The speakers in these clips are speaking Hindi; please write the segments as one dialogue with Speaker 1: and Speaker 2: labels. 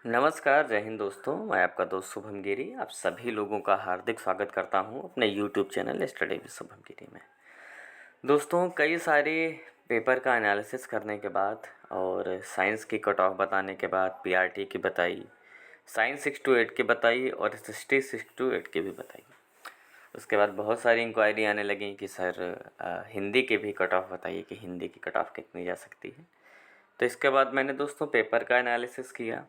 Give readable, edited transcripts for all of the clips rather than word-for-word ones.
Speaker 1: नमस्कार, जय हिंद दोस्तों। मैं आपका दोस्त शुभम गिरी आप सभी लोगों का हार्दिक स्वागत करता हूं अपने YouTube channel study with Shubham Giri में। दोस्तों, कई सारे पेपर का एनालिसिस करने के बाद और साइंस की कट ऑफ बताने के बाद पीआरटी की बताई, साइंस 6 to 8 की बताई और हिस्ट्री 6 to 8 की भी बताई। उसके बाद बहुत सारी इंक्वायरी आने लगी कि सर हिंदी की भी कट ऑफ बताइए कि हिंदी की कट ऑफ कितनी जा सकती है। तो इसके बाद मैंने दोस्तों पेपर का एनालिसिस किया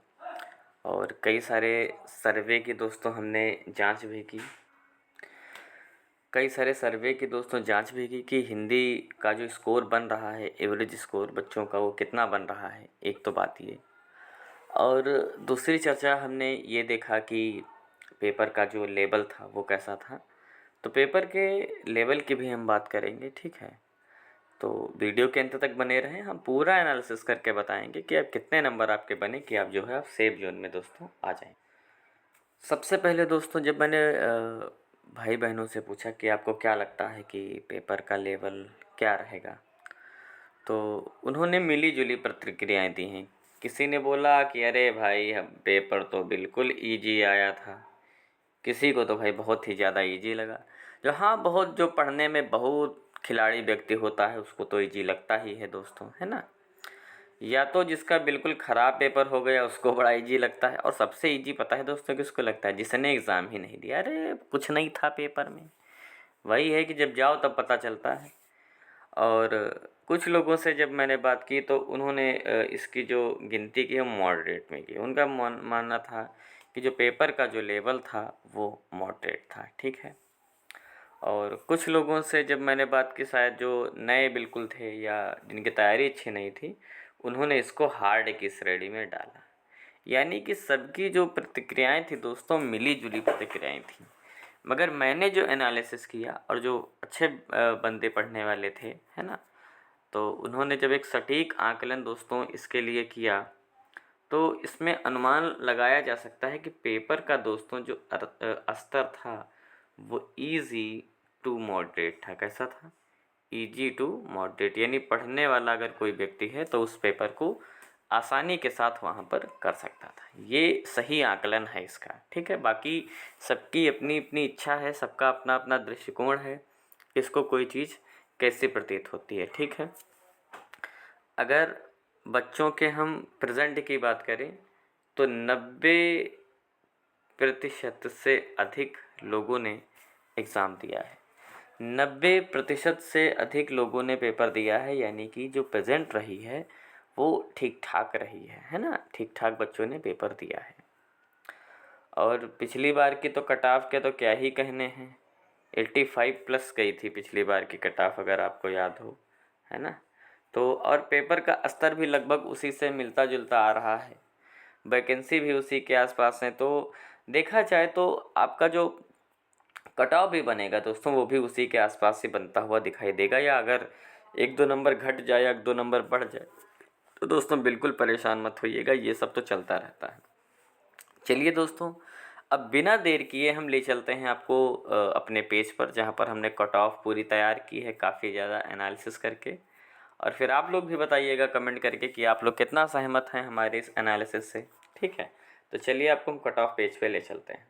Speaker 1: और कई सारे सर्वे की दोस्तों हमने जांच भी की। कई सारे सर्वे की दोस्तों जांच भी की कि हिंदी का जो स्कोर बन रहा है, एवरेज स्कोर बच्चों का, वो कितना बन रहा है। एक तो बात ये, और दूसरी चर्चा हमने ये देखा कि पेपर का जो लेवल था वो कैसा था। तो पेपर के लेवल की भी हम बात करेंगे, ठीक है। तो वीडियो के अंत तक बने रहें, हम पूरा एनालिसिस करके बताएंगे कि अब कितने नंबर आपके बने कि आप जो है आप सेफ जोन में दोस्तों आ जाएं। सबसे पहले दोस्तों, जब मैंने भाई बहनों से पूछा कि आपको क्या लगता है कि पेपर का लेवल क्या रहेगा, तो उन्होंने मिली जुली प्रतिक्रियाएं दी हैं। किसी ने बोला कि अरे भाई, हम पेपर तो बिल्कुल इजी आया था। किसी को तो भाई बहुत ही ज़्यादा इजी लगा। जो हाँ, बहुत जो पढ़ने में बहुत खिलाड़ी व्यक्ति होता है उसको तो इजी लगता ही है दोस्तों, है ना। या तो जिसका बिल्कुल ख़राब पेपर हो गया उसको बड़ा इजी लगता है, और सबसे इजी पता है दोस्तों किसको लगता है? जिसने एग्ज़ाम ही नहीं दिया। अरे कुछ नहीं था पेपर में। वही है कि जब जाओ तब पता चलता है। और कुछ लोगों से जब मैंने बात की तो उन्होंने इसकी जो गिनती की है मॉडरेट में की। उनका मानना था कि जो पेपर का जो लेवल था वो मॉडरेट था, ठीक है। और कुछ लोगों से जब मैंने बात की, शायद जो नए बिल्कुल थे या जिनकी तैयारी अच्छी नहीं थी, उन्होंने इसको हार्ड की श्रेणी में डाला। यानी कि सबकी जो प्रतिक्रियाएं थी दोस्तों, मिली जुली प्रतिक्रियाएं थी। मगर मैंने जो एनालिसिस किया और जो अच्छे बंदे पढ़ने वाले थे, है ना, तो उन्होंने जब एक सटीक आकलन दोस्तों इसके लिए किया, तो इसमें अनुमान लगाया जा सकता है कि पेपर का दोस्तों जो स्तर था वो इजी टू मॉडरेट था। कैसा था? Easy to moderate. यानी पढ़ने वाला अगर कोई व्यक्ति है तो उस पेपर को आसानी के साथ वहाँ पर कर सकता था। ये सही आकलन है इसका, ठीक है। बाकी सबकी अपनी अपनी इच्छा है, सबका अपना अपना दृष्टिकोण है, इसको कोई चीज़ कैसे प्रतीत होती है, ठीक है। अगर बच्चों के हम प्रेजेंट की बात करें तो 90% से अधिक लोगों ने एग्ज़ाम दिया है। 90% से अधिक लोगों ने पेपर दिया है। यानी कि जो प्रेजेंट रही है वो ठीक ठाक रही है ना। ठीक ठाक बच्चों ने पेपर दिया है। और पिछली बार की तो कट ऑफ के तो क्या ही कहने हैं। 85 प्लस गई थी पिछली बार की कट ऑफ, अगर आपको याद हो, है ना। तो और पेपर का स्तर भी लगभग उसी से मिलता जुलता आ रहा है। वैकेंसी भी उसी के आसपास है। तो देखा जाए तो आपका जो कट ऑफ भी बनेगा दोस्तों वो भी उसी के आसपास से बनता हुआ दिखाई देगा। या अगर 1-2 नंबर घट जाए या 1-2 नंबर बढ़ जाए तो दोस्तों बिल्कुल परेशान मत होइएगा, ये सब तो चलता रहता है। चलिए दोस्तों, अब बिना देर किए हम ले चलते हैं आपको अपने पेज पर, जहाँ पर हमने कट ऑफ पूरी तैयार की है काफ़ी ज़्यादा एनालिसिस करके। और फिर आप लोग भी बताइएगा कमेंट करके कि आप लोग कितना सहमत हैं हमारे इस एनालिसिस से, ठीक है। तो चलिए आपको हम कट ऑफ पेज पे ले चलते हैं।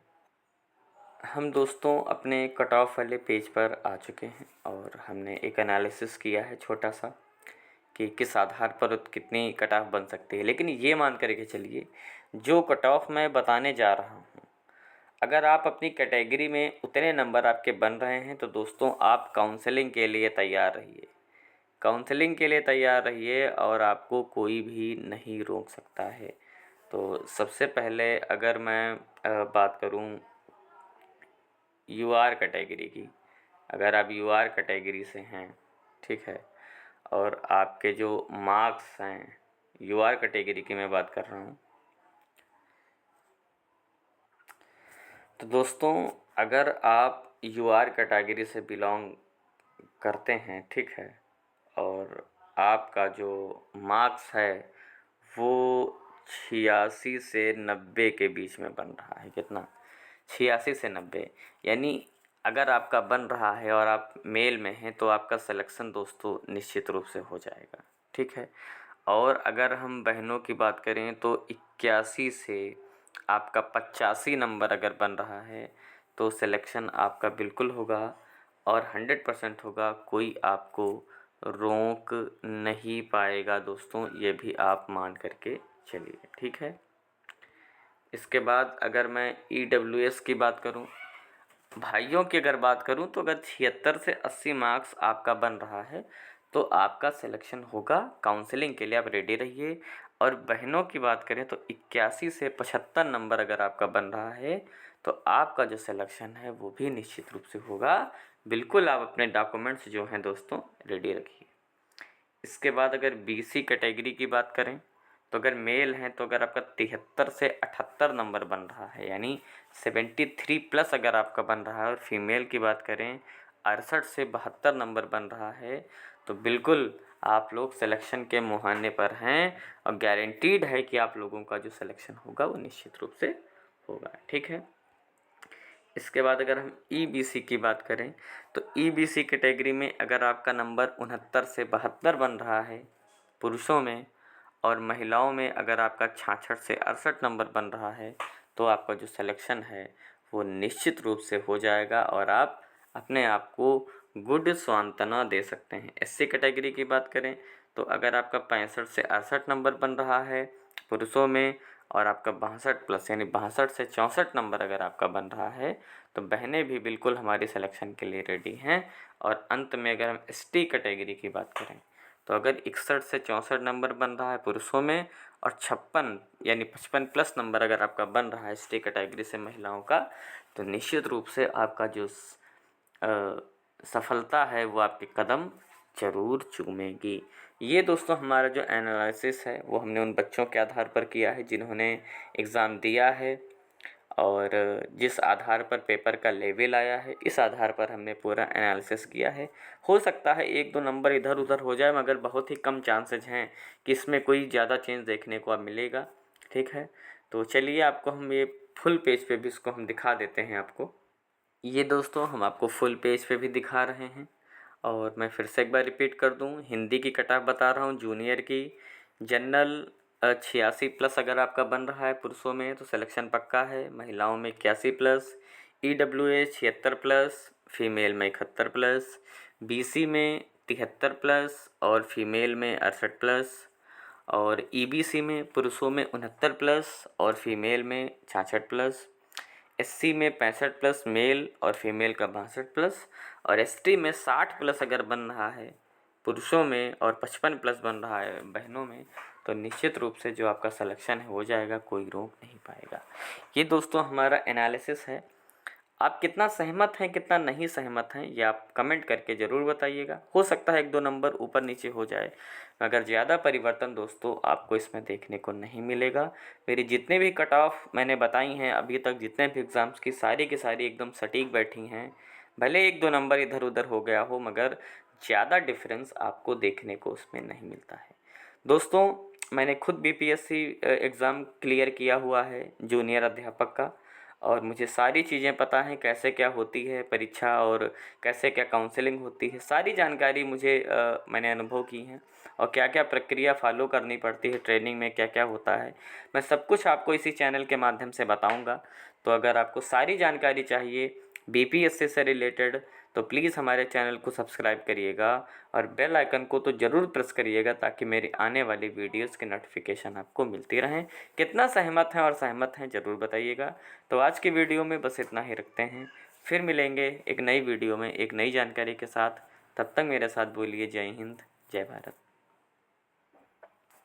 Speaker 1: हम दोस्तों अपने कट ऑफ वाले पेज पर आ चुके हैं और हमने एक एनालिसिस किया है छोटा सा कि किस आधार पर कितनी कट ऑफ बन सकती है। लेकिन ये मान करके चलिए, जो कट ऑफ मैं बताने जा रहा हूँ, अगर आप अपनी कैटेगरी में उतने नंबर आपके बन रहे हैं तो दोस्तों आप काउंसलिंग के लिए तैयार रहिए। काउंसलिंग के लिए तैयार रहिए और आपको कोई भी नहीं रोक सकता है। तो सबसे पहले अगर मैं बात करूं यूआर कैटेगरी की, अगर आप यूआर कैटेगरी से हैं, ठीक है, और आपके जो मार्क्स हैं, यूआर कैटेगरी की मैं बात कर रहा हूँ, तो दोस्तों अगर आप यूआर कैटेगरी से बिलोंग करते हैं, ठीक है, और आपका जो मार्क्स है वो 86 से 90 के बीच में बन रहा है। कितना? 86 से 90। यानी अगर आपका बन रहा है और आप मेल में हैं तो आपका सिलेक्शन दोस्तों निश्चित रूप से हो जाएगा, ठीक है। और अगर हम बहनों की बात करें तो 81 से आपका 85 नंबर अगर बन रहा है तो सिलेक्शन आपका बिल्कुल होगा और 100% होगा, कोई आपको रोक नहीं पाएगा दोस्तों, ये भी आप मान करके चलिए, ठीक है। इसके बाद अगर मैं EWS की बात करूं, भाइयों की अगर बात करूं तो अगर 76 से 80 मार्क्स आपका बन रहा है तो आपका सिलेक्शन होगा, काउंसलिंग के लिए आप रेडी रहिए। और बहनों की बात करें तो 81 से 75 नंबर अगर आपका बन रहा है तो आपका जो सिलेक्शन है वो भी निश्चित रूप से होगा। बिल्कुल आप अपने डॉक्यूमेंट्स जो हैं दोस्तों रेडी रखिए। इसके बाद अगर BC कैटेगरी की बात करें तो अगर मेल हैं तो अगर आपका 73 से 78 नंबर बन रहा है, यानी 73 प्लस अगर आपका बन रहा है, और फीमेल की बात करें 68 से 72 नंबर बन रहा है, तो बिल्कुल आप लोग सिलेक्शन के मुहाने पर हैं और गारंटीड है कि आप लोगों का जो सिलेक्शन होगा वो निश्चित रूप से होगा, ठीक है। इसके बाद अगर हम EBC की बात करें तो EBC कैटेगरी में अगर आपका नंबर 69 से 72 बन रहा है पुरुषों में, और महिलाओं में अगर आपका 66 से 68 नंबर बन रहा है, तो आपका जो सिलेक्शन है वो निश्चित रूप से हो जाएगा और आप अपने आप को गुड सांत्वना दे सकते हैं। SC कैटेगरी की बात करें तो अगर आपका 65 से 68 नंबर बन रहा है पुरुषों में, और आपका 62 प्लस यानी 62 से 64 नंबर अगर आपका बन रहा है, तो बहनें भी बिल्कुल हमारी सिलेक्शन के लिए रेडी हैं। और अंत में अगर हम ST कैटेगरी की बात करें तो अगर 61 से 64 नंबर बन रहा है पुरुषों में, और 56 यानी 55 प्लस नंबर अगर आपका बन रहा है ST कैटेगरी से महिलाओं का, तो निश्चित रूप से आपका जो सफलता है वो आपके कदम ज़रूर चूमेगी। ये दोस्तों हमारा जो एनालिसिस है वो हमने उन बच्चों के आधार पर किया है जिन्होंने एग्ज़ाम दिया है, और जिस आधार पर पेपर का लेवल आया है इस आधार पर हमने पूरा एनालिसिस किया है। हो सकता है 1-2 नंबर इधर उधर हो जाए, मगर बहुत ही कम चांसेज हैं कि इसमें कोई ज़्यादा चेंज देखने को अब मिलेगा, ठीक है। तो चलिए आपको हम ये फुल पेज पे भी इसको हम दिखा देते हैं आपको। ये दोस्तों हम आपको फुल पेज पे भी दिखा रहे हैं, और मैं फिर से एक बार रिपीट कर दूं, हिंदी की कट ऑफ बता रहा हूं जूनियर की। जनरल 86 प्लस अगर आपका बन रहा है पुरुषों में तो सिलेक्शन पक्का है, महिलाओं में 81 प्लस, EWS 76 प्लस, फीमेल में 71 प्लस, BC में 73 प्लस और फीमेल में 68 प्लस, और EBC में पुरुषों में 69 प्लस और फीमेल में 66 प्लस, SC में 65 प्लस मेल और फीमेल का 62 प्लस, और ST में 60 प्लस अगर बन रहा है पुरुषों में और 55 प्लस बन रहा है बहनों में, तो निश्चित रूप से जो आपका सिलेक्शन है हो जाएगा, कोई रोक नहीं पाएगा। ये दोस्तों हमारा एनालिसिस है। आप कितना सहमत हैं कितना नहीं सहमत हैं ये आप कमेंट करके ज़रूर बताइएगा। हो सकता है 1-2 नंबर ऊपर नीचे हो जाए, मगर ज़्यादा परिवर्तन दोस्तों आपको इसमें देखने को नहीं मिलेगा। मेरी जितने भी कट ऑफ मैंने बताई हैं अभी तक, जितने भी एग्ज़ाम्स की सारी एकदम सटीक बैठी हैं। भले 1-2 नंबर इधर उधर हो गया हो, मगर ज़्यादा डिफरेंस आपको देखने को उसमें नहीं मिलता है। दोस्तों मैंने खुद BPSC एग्ज़ाम क्लियर किया हुआ है जूनियर अध्यापक का, और मुझे सारी चीज़ें पता हैं कैसे क्या होती है परीक्षा और कैसे क्या काउंसलिंग होती है। सारी जानकारी मुझे मैंने अनुभव की हैं, और क्या क्या प्रक्रिया फॉलो करनी पड़ती है ट्रेनिंग में, क्या क्या होता है, मैं सब कुछ आपको इसी चैनल के माध्यम से बताऊंगा। तो अगर आपको सारी जानकारी चाहिए BPSC से रिलेटेड तो प्लीज़ हमारे चैनल को सब्सक्राइब करिएगा और बेल आइकन को तो ज़रूर प्रेस करिएगा, ताकि मेरी आने वाली वीडियोस की नोटिफिकेशन आपको मिलती रहें। कितना सहमत हैं और सहमत हैं ज़रूर बताइएगा। तो आज की वीडियो में बस इतना ही रखते हैं, फिर मिलेंगे एक नई वीडियो में एक नई जानकारी के साथ। तब तक मेरे साथ बोलिए जय हिंद, जय भारत।